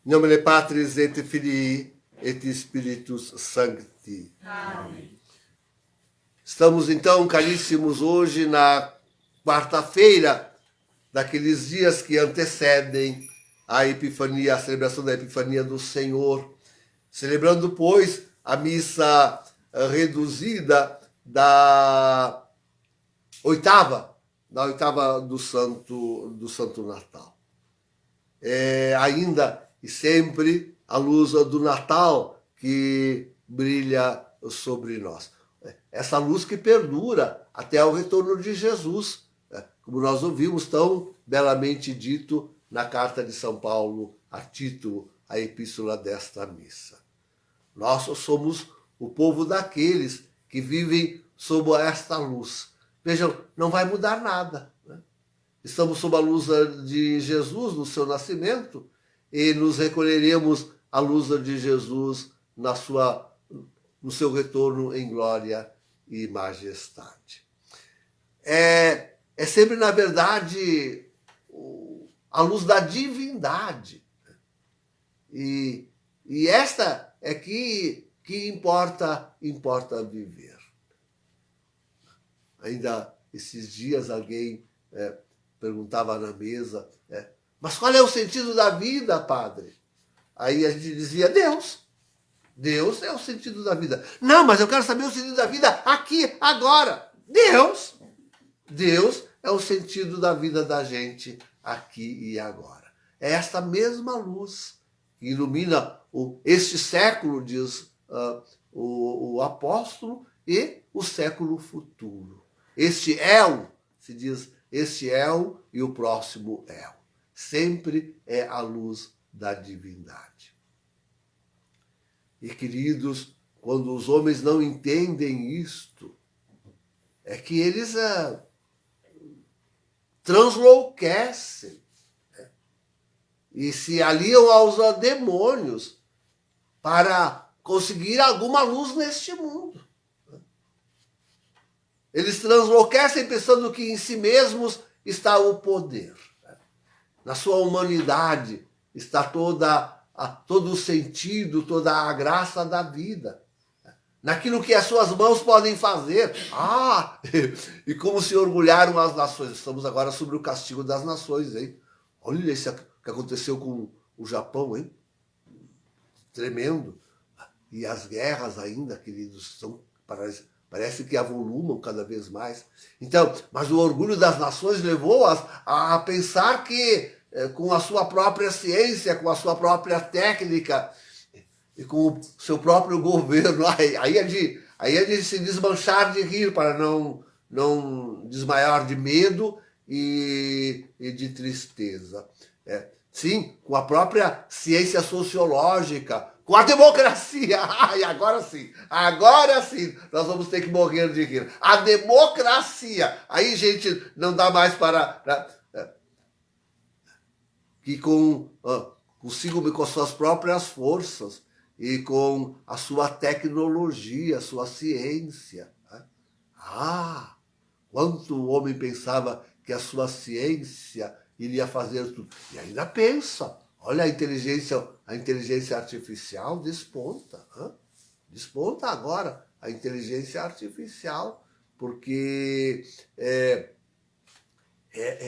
In nomine Patris et Filii et Spiritus Sancti. Amém. Estamos então, caríssimos, hoje na quarta-feira daqueles dias que antecedem a Epifania, a celebração da Epifania do Senhor, celebrando, pois, a missa reduzida da oitava do Santo Natal. Ainda e sempre a luz do Natal que brilha sobre nós. Essa luz que perdura até o retorno de Jesus, como nós ouvimos tão belamente dito na carta de São Paulo a Tito, a epístola desta missa. Nós somos o povo daqueles que vivem sob esta luz. Vejam, não vai mudar nada, né? Estamos sob a luz de Jesus no seu nascimento e nos recolheremos à luz de Jesus no seu retorno em glória e majestade. É sempre, na verdade, a luz da divindade. E esta é que importa viver. Ainda esses dias alguém perguntava na mesa, mas qual é o sentido da vida, padre? Aí a gente dizia, Deus. Deus é o sentido da vida. Não, mas eu quero saber o sentido da vida aqui, agora. Deus é o sentido da vida da gente aqui e agora. É esta mesma luz que ilumina este século, diz o apóstolo, e o século futuro. Este éu, se diz, este éu e o próximo éu. Sempre é a luz da divindade. E, queridos, quando os homens não entendem isto, é que eles translouquecem, e se aliam aos demônios para conseguir alguma luz neste mundo. Eles translouquecem pensando que em si mesmos está o poder. Na sua humanidade está todo o sentido, toda a graça da vida. Naquilo que as suas mãos podem fazer. E como se orgulharam as nações. Estamos agora sobre o castigo das nações, hein? Olha isso que aconteceu com o Japão, hein? Tremendo. E as guerras ainda, queridos, parece que avolumam cada vez mais. Então, mas o orgulho das nações levou-as a pensar que com a sua própria ciência, com a sua própria técnica e com o seu próprio governo, aí é de se desmanchar de rir para não desmaiar de medo e de tristeza. Sim, com a própria ciência sociológica, com a democracia. E agora sim, nós vamos ter que morrer de rir. A democracia. Aí, gente, não dá mais para que consigo com as suas próprias forças e com a sua tecnologia, a sua ciência. Quanto o homem pensava que a sua ciência iria fazer tudo. E ainda pensa. Olha, a inteligência artificial desponta. Desponta agora a inteligência artificial, porque é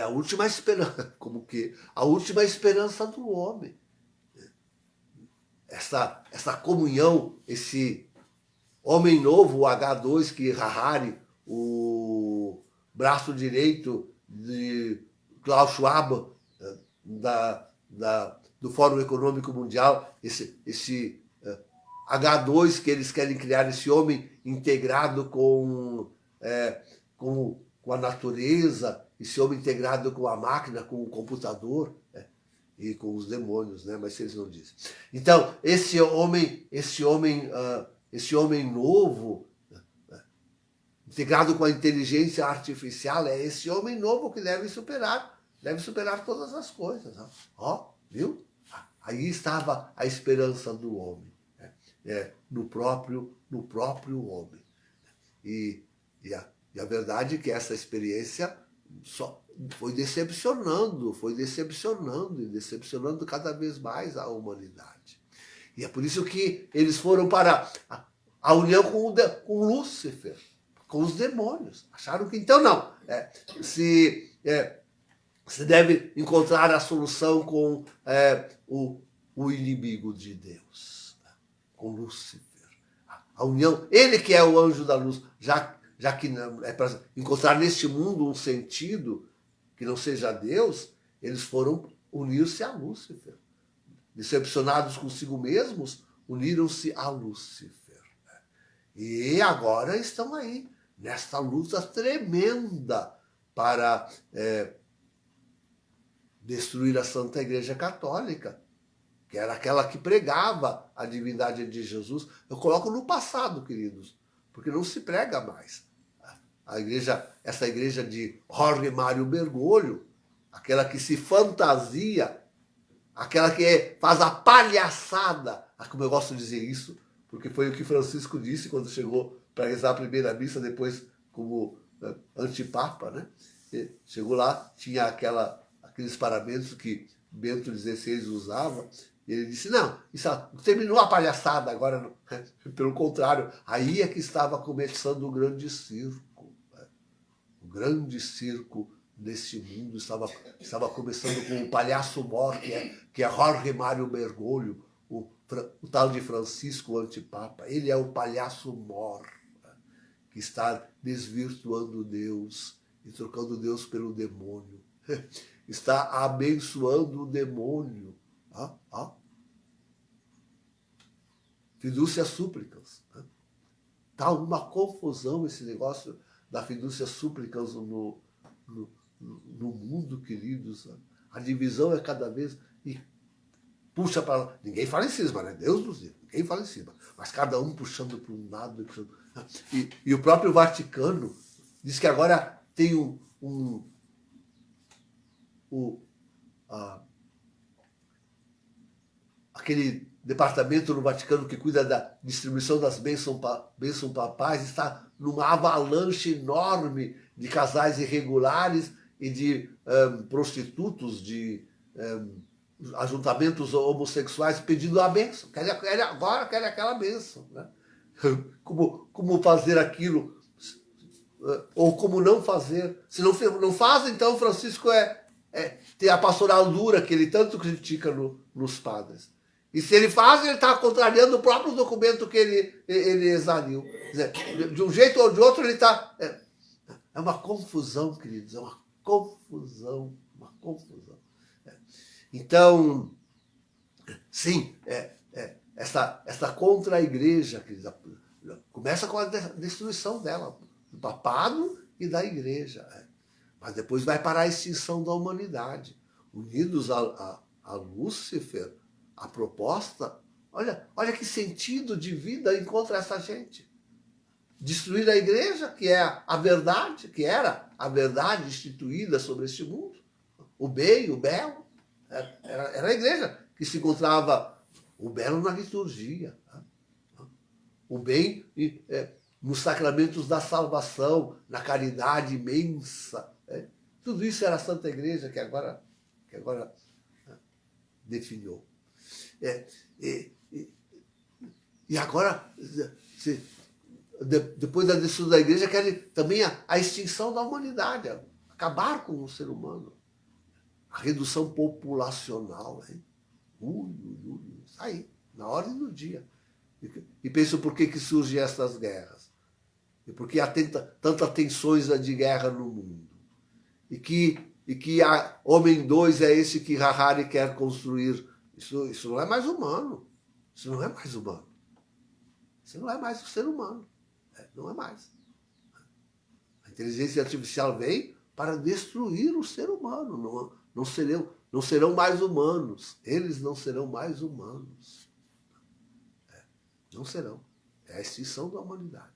a última esperança, como que a última esperança do homem. Essa comunhão, esse homem novo, o H2, que Harari, o braço direito de Klaus Schwab, do Fórum Econômico Mundial, esse H2 que eles querem criar, esse homem integrado com a natureza, esse homem integrado com a máquina, com o computador, e com os demônios, né? Mas eles não dizem. Então, esse homem novo, integrado com a inteligência artificial, é esse homem novo que deve superar todas as coisas. Viu? Aí estava a esperança do homem, no próprio homem. E a verdade é que essa experiência só foi decepcionando e decepcionando cada vez mais a humanidade. E é por isso que eles foram para a união com Lúcifer, com os demônios. Acharam que então não, se deve encontrar a solução com o inimigo de Deus, com Lúcifer. A união, ele que é o anjo da luz, já que é para encontrar neste mundo um sentido que não seja Deus, eles foram unir-se a Lúcifer. Decepcionados consigo mesmos, uniram-se a Lúcifer. E agora estão aí, nesta luta tremenda para destruir a Santa Igreja Católica, que era aquela que pregava a divindade de Jesus. Eu coloco no passado, queridos, porque não se prega mais. Essa igreja de Jorge Mário Bergoglio, aquela que se fantasia, aquela que faz a palhaçada, como eu gosto de dizer isso, porque foi o que Francisco disse quando chegou para rezar a primeira missa, depois como antipapa, né? Chegou lá, tinha aqueles paramentos que Bento XVI usava, e ele disse, não, isso terminou a palhaçada, agora, pelo contrário, aí é que estava começando o grande circo. O grande circo desse mundo estava começando com o palhaço mor, que é Jorge Mário Bergoglio, o tal de Francisco Antipapa. Ele é o palhaço mor, que está desvirtuando Deus e trocando Deus pelo demônio. Está abençoando o demônio. Fidúcia súplicas. Está uma confusão esse negócio da fidúcia súplicas no mundo, queridos. A divisão é cada vez... E puxa para lá. Ninguém fala em cisma, né? Deus nos livre. Ninguém fala em cisma. Mas cada um puxando para um lado. E o próprio Vaticano diz que agora tem aquele departamento no Vaticano que cuida da distribuição das bênçãos papais, está numa avalanche enorme de casais irregulares e de prostitutos, de ajuntamentos homossexuais pedindo a bênção. Agora querem aquela bênção. Né? Como fazer aquilo, ou como não fazer. Se não faz, então Francisco tem a pastoral dura que ele tanto critica nos padres. E se ele faz, ele está contrariando o próprio documento que ele exaliu. Quer dizer, de um jeito ou de outro, ele está... É uma confusão, queridos, é uma confusão. Então, sim, essa contra-igreja, queridos, começa com a destruição dela, do papado e da igreja. Mas depois vai para a extinção da humanidade. Unidos a Lúcifer, a proposta, olha que sentido de vida encontra essa gente. Destruir a igreja, que é a verdade, que era a verdade instituída sobre este mundo. O bem, o belo. Era a igreja que se encontrava o belo na liturgia. O bem nos sacramentos da salvação, na caridade imensa. Tudo isso era a Santa Igreja que agora definiu. E agora, depois da destruição da igreja, querem também a extinção da humanidade, acabar com o ser humano. A redução populacional. Isso aí, na ordem do dia. E penso por que surgem essas guerras. E por que há tantas tensões de guerra no mundo. E que homem 2 é esse que Harari quer construir. Isso não é mais humano. Isso não é mais humano. Isso não é mais o ser humano. Não é mais. A inteligência artificial vem para destruir o ser humano. Não serão mais humanos. Eles não serão mais humanos. Não serão. É a extinção da humanidade.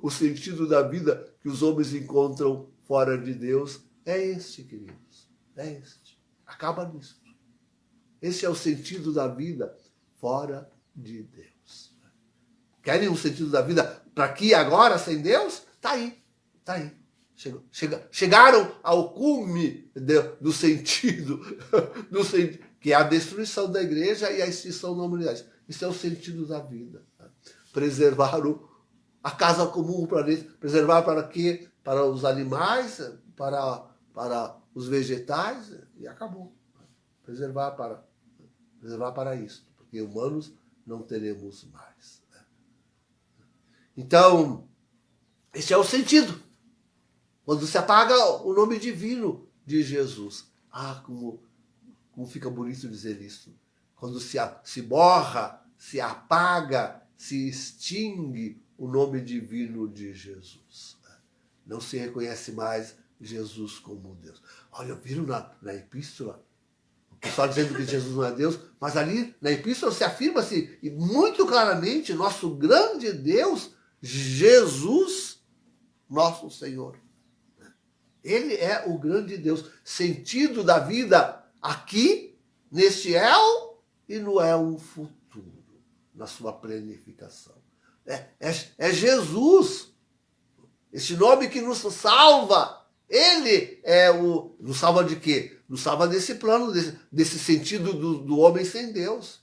O sentido da vida que os homens encontram fora de Deus é este, queridos. É este. Acaba nisso. Esse é o sentido da vida fora de Deus. Querem um sentido da vida para aqui e agora sem Deus? Está aí. Está aí. Chegaram ao cume do sentido, que é a destruição da igreja e a extinção da humanidade. Isso é o sentido da vida. Preservar a casa comum, o planeta. Preservar para quê? Para os animais, para os vegetais, e acabou. Preservar para isso, porque humanos não teremos mais. Então, esse é o sentido. Quando se apaga o nome divino de Jesus. Como fica bonito dizer isso. Quando se borra, se apaga, se extingue o nome divino de Jesus. Não se reconhece mais Jesus como Deus. Olha, viram na epístola? O pessoal dizendo que Jesus não é Deus, mas ali na epístola se afirma-se muito claramente nosso grande Deus, Jesus, nosso Senhor. Ele é o grande Deus. Sentido da vida aqui, neste El e no El futuro, na sua planificação. É Jesus, esse nome que nos salva. Ele é o... Nos salva de quê? Nos salva desse plano, desse sentido do homem sem Deus.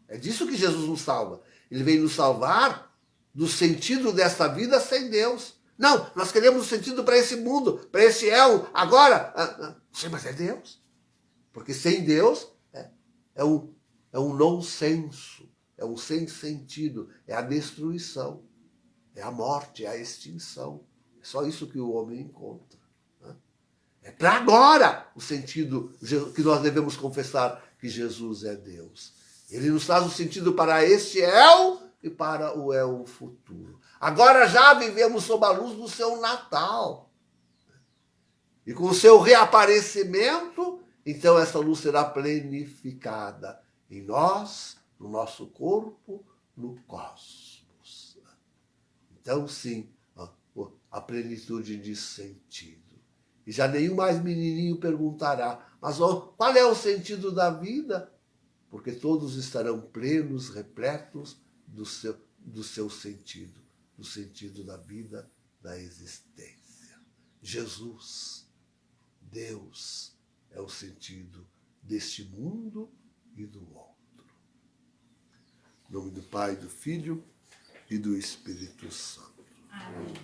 É disso que Jesus nos salva. Ele vem nos salvar do sentido dessa vida sem Deus. Não, nós queremos o sentido para esse mundo, para esse El, agora. Sim, mas é Deus. Porque sem Deus é um nonsenso, é um sem sentido, é a destruição, é a morte, é a extinção. É só isso que o homem encontra. É para agora o sentido que nós devemos confessar que Jesus é Deus. Ele nos traz o sentido para este El e para o El futuro. Agora já vivemos sob a luz do seu Natal. E com o seu reaparecimento, então essa luz será plenificada em nós, no nosso corpo, no cosmos. Então, sim, a plenitude de sentido. E já nenhum mais menininho perguntará, mas qual é o sentido da vida? Porque todos estarão plenos, repletos do seu sentido, do sentido da vida, da existência. Jesus, Deus, é o sentido deste mundo e do outro. Em nome do Pai, do Filho e do Espírito Santo. Amém.